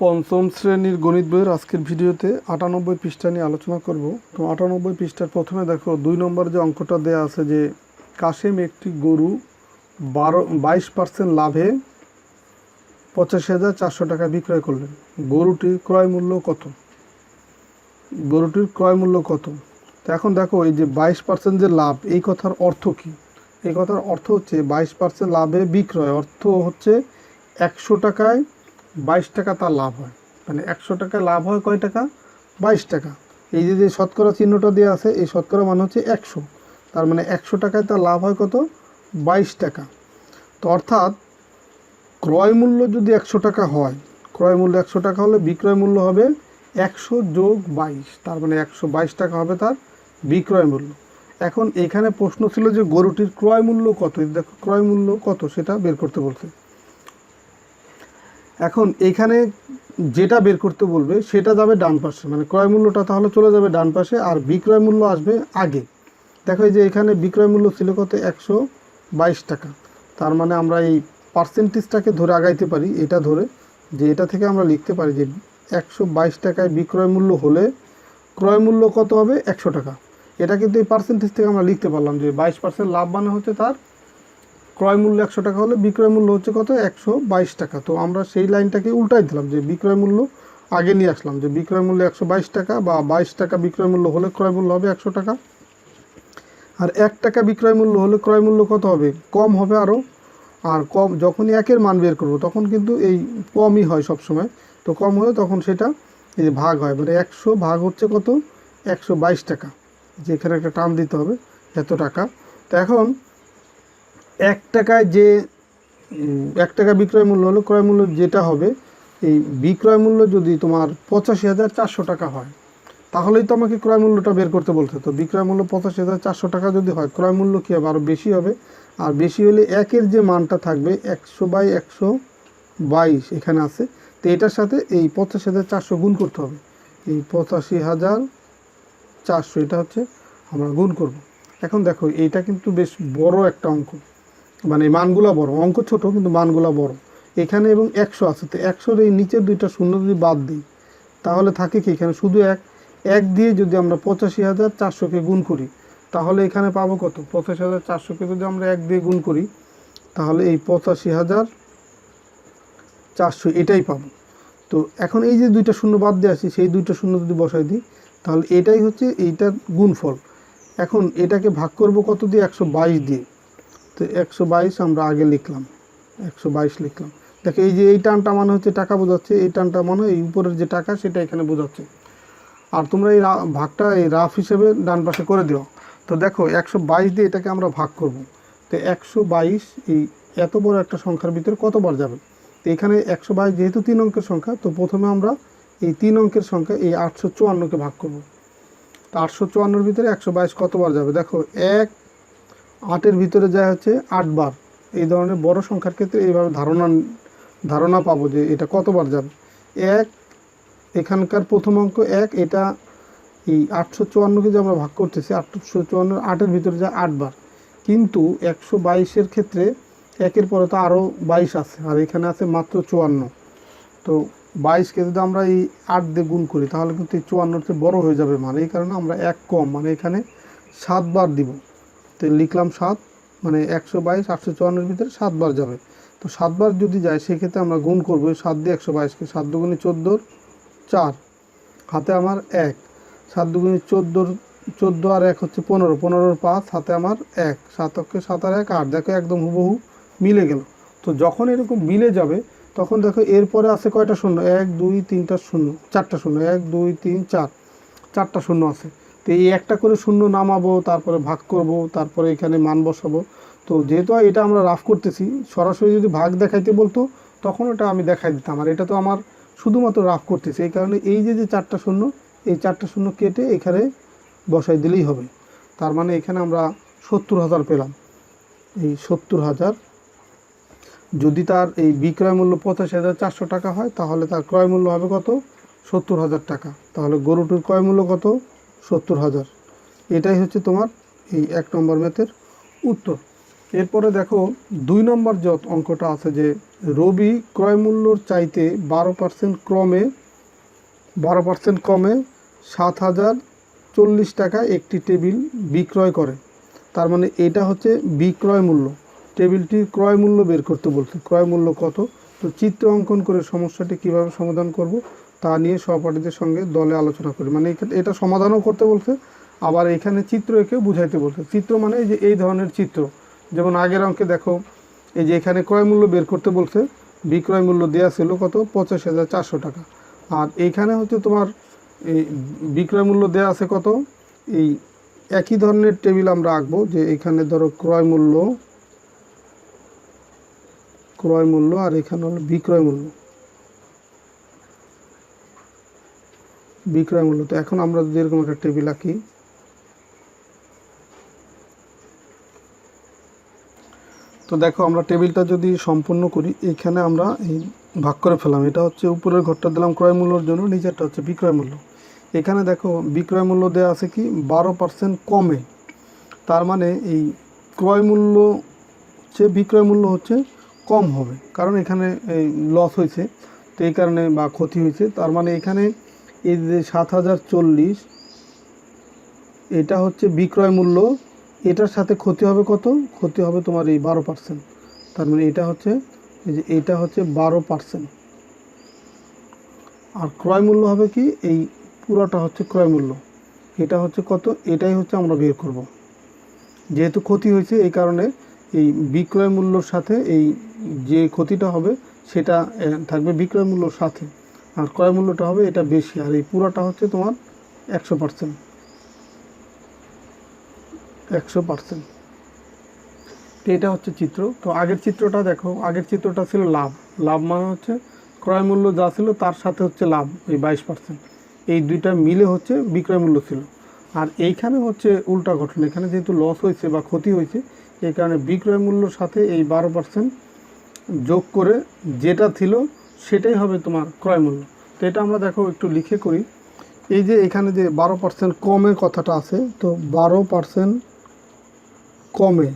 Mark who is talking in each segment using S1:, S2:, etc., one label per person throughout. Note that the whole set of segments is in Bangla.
S1: পঞ্চম শ্রেণীর গণিত বইয়ের আজকের ভিডিওতে 98 পৃষ্ঠা নিয়ে আলোচনা করব। তো 98 পৃষ্ঠার প্রথমে দেখো 2 নম্বর যে অঙ্কটা দেয়া আছে যে কাশেম একটি গরু 22% লাভে 85,400 টাকা বিক্রয় করলেন। গরুটির ক্রয় মূল্য কত? তো এখন দেখো এই যে 22% যে লাভ, এই কথার অর্থ কি? এই কথার অর্থ হচ্ছে 22% লাভে বিক্রয়, অর্থ হচ্ছে 100 টাকায় 22 টাকা তার লাভ হয়। মানে 100 টাকায় লাভ হয় কয় টাকা? 22 টাকা। এই যে শতকরা চিহ্নটা দেওয়া আছে, এই শতকরা মানে হচ্ছে 100, তার মানে 100 টাকায় তার লাভ হয় কত? 22 টাকা। তো অর্থাৎ ক্রয় মূল্য যদি 100 টাকা হয়, ক্রয় মূল্য 100 টাকা হলে বিক্রয় মূল্য হবে 100 যোগ 22, তার মানে 122 টাকা হবে তার বিক্রয় মূল্য। এখন এখানে প্রশ্ন ছিল যে গরুটির ক্রয় মূল্য কত। দেখো ক্রয় মূল্য কত সেটা বের করতে বলছে। এখন এখানে যেটা বের করতে বলবে সেটা যাবে ডান পাশে, মানে ক্রয় মূল্যটা তাহলে চলে যাবে ডান পাশে আর বিক্রয় মূল্য আসবে আগে। দেখো এই যে এখানে বিক্রয় মূল্য ছিল কত? 122 টাকা। তার মানে আমরা এই পার্সেন্টেজটাকে ধরে আগাইতে পারি, এটা ধরে যে এটা থেকে আমরা লিখতে পারি যে 122 টাকায় বিক্রয় মূল্য হলে ক্রয় মূল্য কত হবে? 100 টাকা। এটা কিন্তু এই পার্সেন্টেজ থেকে আমরা লিখতে পারলাম যে 22% লাভ মানে হচ্ছে তার ক্রয় মূল্য 100 টাকা হলে বিক্রয় মূল্য হচ্ছে কত? 122 টাকা। তো আমরা সেই লাইনটাকে উল্টাই দিলাম, যে বিক্রয় মূল্য আগে নিয়ে আসলাম, যে বিক্রয় মূল্য 122 টাকা বা 22 টাকা বিক্রয় মূল্য হলে ক্রয় মূল্য হবে 100 টাকা। আর 1 টাকা বিক্রয় মূল্য হলে ক্রয় মূল্য কত হবে? কম হবে আরও। আর কম যখনই একের মান বের করব তখন কিন্তু এই কমই হয় সব সময়। তো কম হলে তখন সেটা এই যে ভাগ হয়, মানে 100 ভাগ হচ্ছে কত? 122 টাকা। যে এখানে একটা টার্ম দিতে হবে, এত টাকা। তো এখন 1 টাকায় যে 1 টাকা বিক্রয় মূল্য হলো, ক্রয় মূল্য যেটা হবে, এই বিক্রয় মূল্য যদি তোমার 85,400 টাকা হয় তাহলেই তো আমাকে ক্রয় মূল্যটা বের করতে বলতে। তো বিক্রয় মূল্য 85,400 টাকা যদি হয়, ক্রয় মূল্য কী হবে? আরও বেশি হবে। আর বেশি হলে একের যে মানটা থাকবে 100/122 এখানে আছে, তো এটার সাথে এই 85,400 গুণ করতে হবে। এই 85,400 এটা হচ্ছে আমরা গুণ করব। এখন দেখো এইটা কিন্তু বেশ বড় একটা অঙ্ক, মানে মানগুলো বড়, অঙ্ক ছোট কিন্তু মানগুলো বড়। এখানে এবং 100 আছে, তো 100-র এই নিচের দুইটা শূন্য যদি বাদ দিই তাহলে থাকে কি? এখানে শুধু এক দিয়ে যদি আমরা 85,400-কে গুণ করি তাহলে এখানে পাবো কত? 85,400-কে যদি আমরা 1 দিয়ে গুণ করি তাহলে এই 85,400 এটাই পাবো। তো এখন এই যে দুইটা শূন্য বাদ দিয়ে আসি, সেই দুইটা শূন্য যদি বসাই দিই তাহলে এটাই হচ্ছে এইটার গুণফল। এখন এটাকে ভাগ করব কত দিয়ে? 122 দিয়ে। তো 122 আমরা আগে লিখলাম, 122 লিখলাম। দেখো এই যে এই টানটা মানে হচ্ছে টাকা বোঝাচ্ছে, এই টানটা মানে এই উপরের যে টাকা সেটা এখানে বোঝাচ্ছে। আর তোমরা এই ভাগটা এই রাফ হিসেবে ডান পাশে করে দিও। তো দেখো 122 দিয়ে এটাকে আমরা ভাগ করব। তো 122 এই এত বড় একটা সংখ্যার ভিতরে কতবার যাবে? তো এখানে 122 যেহেতু 3 অঙ্কের সংখ্যা, তো প্রথমে আমরা এই 3 অঙ্কের সংখ্যা এই 854-কে ভাগ করব। তো 854-র ভিতরে 122 কতবার যাবে? দেখো 8-এর ভিতরে যায় হচ্ছে 8 বার। এই ধরনের বড় সংখ্যার ক্ষেত্রে এইভাবে ধারণা পাবো যে এটা কতবার যাবে। 1 এখানকার প্রথম অঙ্ক 1, এটা এই 854-কে যে আমরা ভাগ করতেছি, 854 8-এর ভিতরে যায় 8 বার। কিন্তু 122-এর ক্ষেত্রে 1-এর পরে তো আরও 22 আছে, আর এখানে আছে মাত্র 54। তো 22-কে যদি আমরা এই 8 দিয়ে গুণ করি তাহলে কিন্তু এই 54-র চেয়ে বড়ো হয়ে যাবে মান। এই কারণে আমরা 1 কম, মানে এখানে 7 বার দিব। তো লিখলাম 7, মানে 122 854-এর ভিতরে 7 বার যাবে। তো 7 বার যদি যায় সেক্ষেত্রে আমরা গুণ করবো 7 দিয়ে 122-কে। 7 দুগুণে 14, 4, হাতে আমার 1, 7 দুগুণে 14, 14 আর 1 হচ্ছে 15, 15-র 5, হাতে আমার 1, 7 অক্ষে 7 আর 1 8। দেখো একদম হুবহু মিলে গেল। তো যখন এরকম মিলে যাবে তখন দেখো এরপরে আছে কয়টা শূন্য? 1 2 3টা শূন্য, 4টা শূন্য, 1 2 3 4, 4টা শূন্য আছে। তো এই একটা করে শূন্য নামাবো, তারপরে ভাগ করব, তারপরে এখানে মান বসাবো। তো যেহেতু এটা আমরা রাফ করতেছি, সরাসরি যদি ভাগ দেখাইতে বলতো তখন ওটা আমি দেখাই দিতাম। আর এটা তো আমার শুধুমাত্র রাফ করতেছি, এই কারণে এই যে 4টা শূন্য, এই 4টা শূন্য কেটে এখানে বসাই দিলেই হবে। তার মানে এখানে আমরা 70,000 পেলাম। এই 70,000 যদি তার এই বিক্রয় মূল্য 85,400 টাকা হয় তাহলে তার ক্রয় মূল্য হবে কত? 70,000 টাকা। তাহলে গরুটির ক্রয় মূল্য কত? 70,000। এটাই হচ্ছে তোমার এই 1 নম্বর ম্যাথের উত্তর। এরপরে দেখো 2 নম্বর যে অঙ্কটা আছে যে রবি ক্রয় মূল্যর চাইতে 12% কমে 7,040 টাকা একটি টেবিল বিক্রয় করে। তার মানে এটা হচ্ছে বিক্রয় মূল্য। টেবিলটির ক্রয় মূল্য বের করতে বলছে, ক্রয় মূল্য কত। তো চিত্র অঙ্কন করে সমস্যাটি কিভাবে সমাধান করব তা নিয়ে সহপাঠীদের সঙ্গে দলে আলোচনা করি। মানে এটা সমাধানও করতে বলছে, আবার এখানে চিত্র এঁকে বুঝাইতে বলছে। চিত্র মানে এই যে এই ধরনের চিত্র, যেমন আগের অঙ্কে দেখো এই যে এখানে ক্রয় মূল্য বের করতে বলছে, বিক্রয় মূল্য দেওয়া ছিল কত 85,400 টাকা। আর এইখানে হচ্ছে তোমার এই বিক্রয় মূল্য দেওয়া আছে কত। এই একই ধরনের টেবিল আমরা আঁকবো, যে এখানে ধরো ক্রয় মূল্য আর এখানে হলো বিক্রয় মূল্য। তো এখন আমরা যদি এরকম একটা টেবিল আঁকি, তো দেখো আমরা টেবিলটা যদি সম্পূর্ণ করি, এখানে আমরা এই ভাগ করে ফেলাম। এটা হচ্ছে উপরের ঘরটা দিলাম ক্রয় মূল্যর জন্য, নিচেরটা হচ্ছে বিক্রয় মূল্য। এখানে দেখো বিক্রয় মূল্য দেওয়া আছে কি 12% কমে। তার মানে এই ক্রয় মূল্য চেয়ে বিক্রয় মূল্য হচ্ছে কম হবে, কারণ এখানে এই লস হয়েছে, তো এই কারণে বা ক্ষতি হয়েছে। তার মানে এখানে এই যে 7,040 এটা হচ্ছে বিক্রয় মূল্য, এটার সাথে ক্ষতি হবে কত, ক্ষতি হবে তোমার এই 12%। তার মানে এটা হচ্ছে এই যে এটা হচ্ছে 12%। আর ক্রয় মূল্য হবে কি, এই পুরোটা হচ্ছে ক্রয় মূল্য, এটা হচ্ছে কত, এটাই হচ্ছে আমরা বের করব। যেহেতু ক্ষতি হয়েছে এই কারণে এই বিক্রয় মূল্যর সাথে এই যে ক্ষতিটা হবে সেটা থাকবে বিক্রয় মূল্যর সাথে, আর ক্রয় মূল্যটা হবে এটা বেশি। আর এই পুরোটা হচ্ছে তোমার 100%। তো এটা হচ্ছে চিত্র। তো আগের চিত্রটা দেখো, আগের চিত্রটা ছিল লাভ মানে হচ্ছে ক্রয় মূল্য যা ছিল তার সাথে হচ্ছে লাভ এই 22%, এই দুইটা মিলে হচ্ছে বিক্রয় মূল্য ছিল। আর এইখানে হচ্ছে উল্টা ঘটনা, এখানে যেহেতু লস হয়েছে বা ক্ষতি হয়েছে এই কারণে বিক্রয় মূল্যর সাথে এই 12% যোগ করে যেটা ছিল সেটাই হবে তোমার ক্রয় মূল্য। তো এটা আমরা দেখো একটু লিখে করি। এই যে এখানে যে 12% কমের কথাটা আছে, তো 12% কমে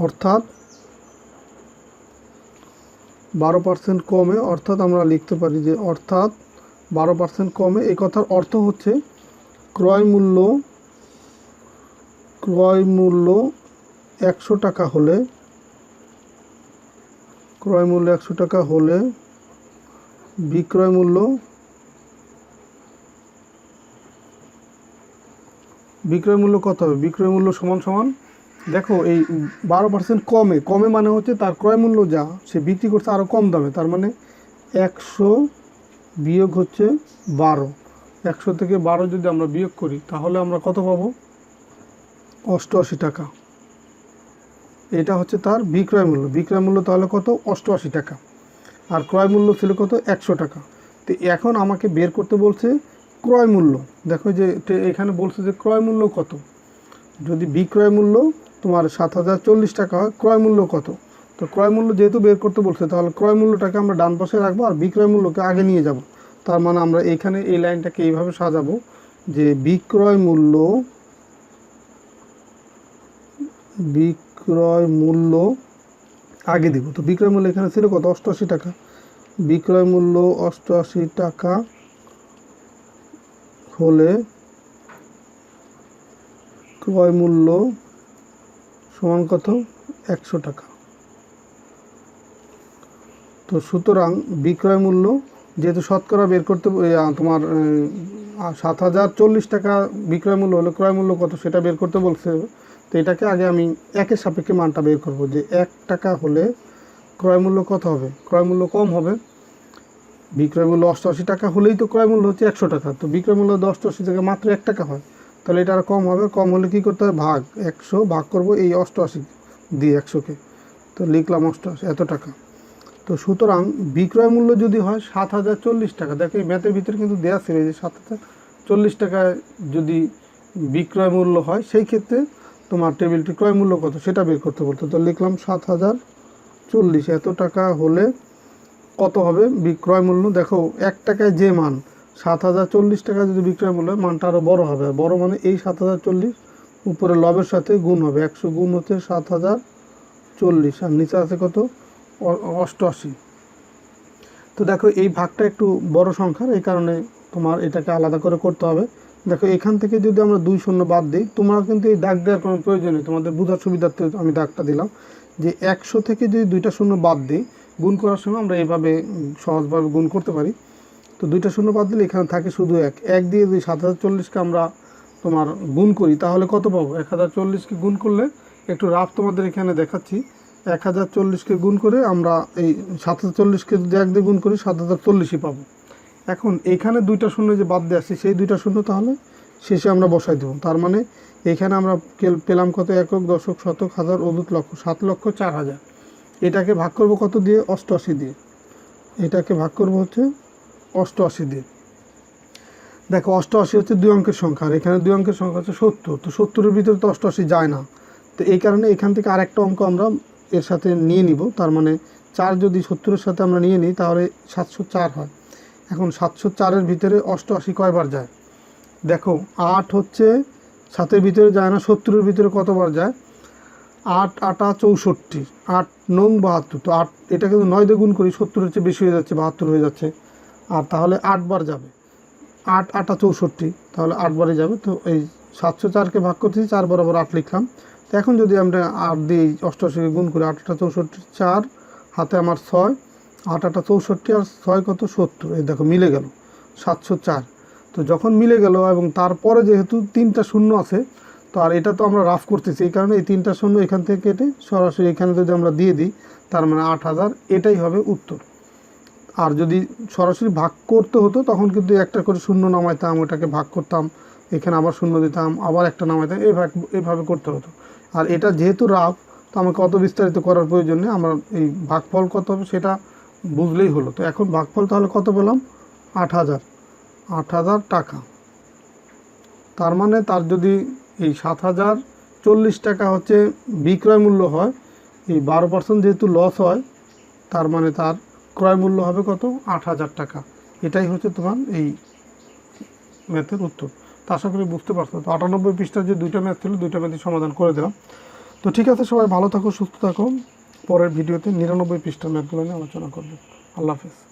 S1: অর্থাৎ 12% কমে অর্থাৎ আমরা লিখতে পারি যে অর্থাৎ 12% কমে। এই কথার অর্থ হচ্ছে ক্রয় মূল্য 100 টাকা হলে বিক্রয় মূল্য কত হবে, বিক্রয় মূল্য সমান দেখো এই 12% কমে মানে হচ্ছে তার ক্রয় মূল্য যা সে বিক্রি করছে আরও কম দামে। তার মানে 100 বিয়োগ হচ্ছে 12, 100 থেকে 12 যদি আমরা বিয়োগ করি তাহলে আমরা কত পাবো, 88 টাকা। এটা হচ্ছে তার বিক্রয় মূল্য তাহলে কত, 88 টাকা। আর ক্রয় মূল্য ছিল কত, 100 টাকা। তো এখন আমাকে বের করতে বলছে ক্রয় মূল্য। দেখো যে এখানে বলছে যে ক্রয় মূল্য কত, যদি বিক্রয় মূল্য তোমার 7,040 টাকা হয়, ক্রয় মূল্য কত। তো ক্রয় মূল্য যেহেতু বের করতে বলছে তাহলে ক্রয় মূল্যটাকে আমরা ডান পাশে রাখবো আর বিক্রয় মূল্যকে আগে নিয়ে যাব। তার মানে আমরা এখানে এই লাইনটাকে এইভাবে সাজাবো যে বিক্রয় মূল্য আগে দিব। তো বিক্রয় মূল্য এখানে ছিল কত, 88 টাকা। বিক্রয় মূল্য 88 টাকা হলে ক্রয় মূল্য সমান কত, 100 টাকা। তো সুতরাং বিক্রয় মূল্য যেহেতু শতকরা বের করতে তোমার 7,040 টাকা বিক্রয় মূল্য হলে ক্রয় মূল্য কত সেটা বের করতে বলছে। তো এটাকে আগে আমি একের সাপেক্ষে মানটা বের করব, যে 1 টাকা হলে ক্রয় মূল্য কত হবে, ক্রয় মূল্য কম হবে। বিক্রয় মূল্য 88 টাকা হলেই তো ক্রয় মূল্য হচ্ছে 100 টাকা। তো বিক্রয় মূল্য 88 থেকে মাত্র 1 টাকা হয়, তাহলে এটা আর কম হবে। কম হলে কী করতে হবে, ভাগ 100 ভাগ করব এই 88 দিয়ে 100কে, তো লিখলাম 88 এত টাকা। তো সুতরাং বিক্রয় মূল্য যদি হয় 7,040 টাকা, দেখো এই ম্যাথের ভিতরে কিন্তু দেওয়া ছিল যে 7,040 টাকায় যদি বিক্রয় মূল্য হয় সেই ক্ষেত্রে তোমার টেবিলটি ক্রয় মূল্য কত সেটা বের করতে বলতো। তো লিখলাম 7,040 এত টাকা হলে কত হবে বিক্রয় মূল্য। দেখো 1 টাকায় যে মান 7,040 টাকা যদি বিক্রয় মূল্য হয়, মানটা আরও বড় হবে। বড় মানে এই 7,040 উপরে লবের সাথে গুণ হবে, 100 গুণ হচ্ছে 7,040 আর নিচে আছে কত 88। তো দেখো এই ভাগটা একটু বড় সংখ্যার, এই কারণে তোমার এটাকে আলাদা করে করতে হবে। দেখো এখান থেকে যদি আমরা 2 শূন্য বাদ দিই, তোমরা কিন্তু এই দাগ দেওয়ার কোনো প্রয়োজন নেই, তোমাদের বোঝার সুবিধার্থে আমি দাগটা দিলাম যে 100 থেকে যদি 2টা শূন্য বাদ দিই, গুণ করার সময় আমরা এইভাবে সহজভাবে গুণ করতে পারি। তো 2টা শূন্য বাদ দিলে এখানে থাকে শুধু 1 দিয়ে যদি 7040কে আমরা তোমার গুণ করি তাহলে কত পাবো? 1040কে গুণ করলে, একটু রাফ তোমাদের এখানে দেখাচ্ছি, 1040কে গুণ করে আমরা এই 7040কে যদি 1 দিয়ে গুণ করি 7040ই পাবো। এখন এইখানে 2টা শূন্য যে বাদ দিয়ে আসছি, সেই 2টা শূন্য তাহলে শেষে আমরা বসাই দেবো। তার মানে এইখানে আমরা পেলাম কত? একক, দশক, শতক, হাজার, অযুত, লক্ষ, 7,04,000। এটাকে ভাগ করব কত দিয়ে? 88 দিয়ে। এটাকে ভাগ করব হচ্ছে 88 দিয়ে। দেখো 88 হচ্ছে 2 অঙ্কের সংখ্যা, আর এখানে 2 অঙ্কের সংখ্যা হচ্ছে 70। তো 70-এর ভিতরে তো 88 যায় না, তো এই কারণে এখান থেকে আরেকটা অঙ্ক আমরা এর সাথে নিয়ে নিব। তার মানে 4 যদি 70-এর সাথে আমরা নিয়ে নিই তাহলে 704 হয়। এখন 704-এর ভিতরে 88 কয়বার যায়? দেখো 8 হচ্ছে 7-এর ভিতরে যায় না, 70-এর ভিতরে কতবার যায়? 8 8 64, 8 9 72। তো 8, এটা কিন্তু 9 দিয়ে গুণ করি, 70-এর চেয়ে বেশি হয়ে যাচ্ছে, 72 হয়ে যাচ্ছে। আর তাহলে 8 বার যাবে, 8 8 64, তাহলে 8 বারই যাবে। তো এই 704-কে ভাগ করতেছি, 4 বরাবর 8 লিখলাম। তো এখন যদি আমরা 8 দিয়ে 88-কে গুণ করি, 8 8 64, 4 হাতে আমার 6, 8 8 64 আর 6 কত? 70। এই দেখো মিলে গেল 704। তো যখন মিলে গেল এবং তারপরে যেহেতু 3টা শূন্য আছে, তো আর এটা তো আমরা রাফ করতেছি, এই কারণে এই 3টা শূন্য এখান থেকে কেটে সরাসরি এখানে যদি আমরা দিয়ে দিই, তার মানে 8000, এটাই হবে উত্তর। আর যদি সরাসরি ভাগ করতে হতো তখন কিন্তু একটা করে শূন্য নামাইতাম, ওটাকে ভাগ করতাম, এখানে আবার শূন্য দিতাম, আবার একটা নামাইতাম, এইভাবে করতে হতো। আর এটা যেহেতু রাফ, তো আমাকে অত বিস্তারিত করার প্রয়োজন নেই, আমার এই ভাগফল কত হবে সেটা বুঝলেই হলো। তো এখন ভাগফল তাহলে কত পেলাম? 8000 টাকা। তার মানে তার যদি এই 7040 টাকা হচ্ছে বিক্রয় মূল্য হয়, এই 12% যেহেতু লস হয়, তার মানে তার ক্রয় মূল্য হবে কত? 8000 টাকা। এটাই হচ্ছে তোমার এই ম্যাথের উত্তর। তো আশা করি বুঝতে পারছো। তো 98 পৃষ্ঠার যে 2টা ম্যাথ ছিল, 2টা ম্যাথই সমাধান করে দিলাম। তো ঠিক আছে, সবাই ভালো থাকো, সুস্থ থাকো। পরের ভিডিওতে 99 পৃষ্ঠার ম্যাথগুলো নিয়ে আলোচনা করবো। আল্লাহ হাফেজ।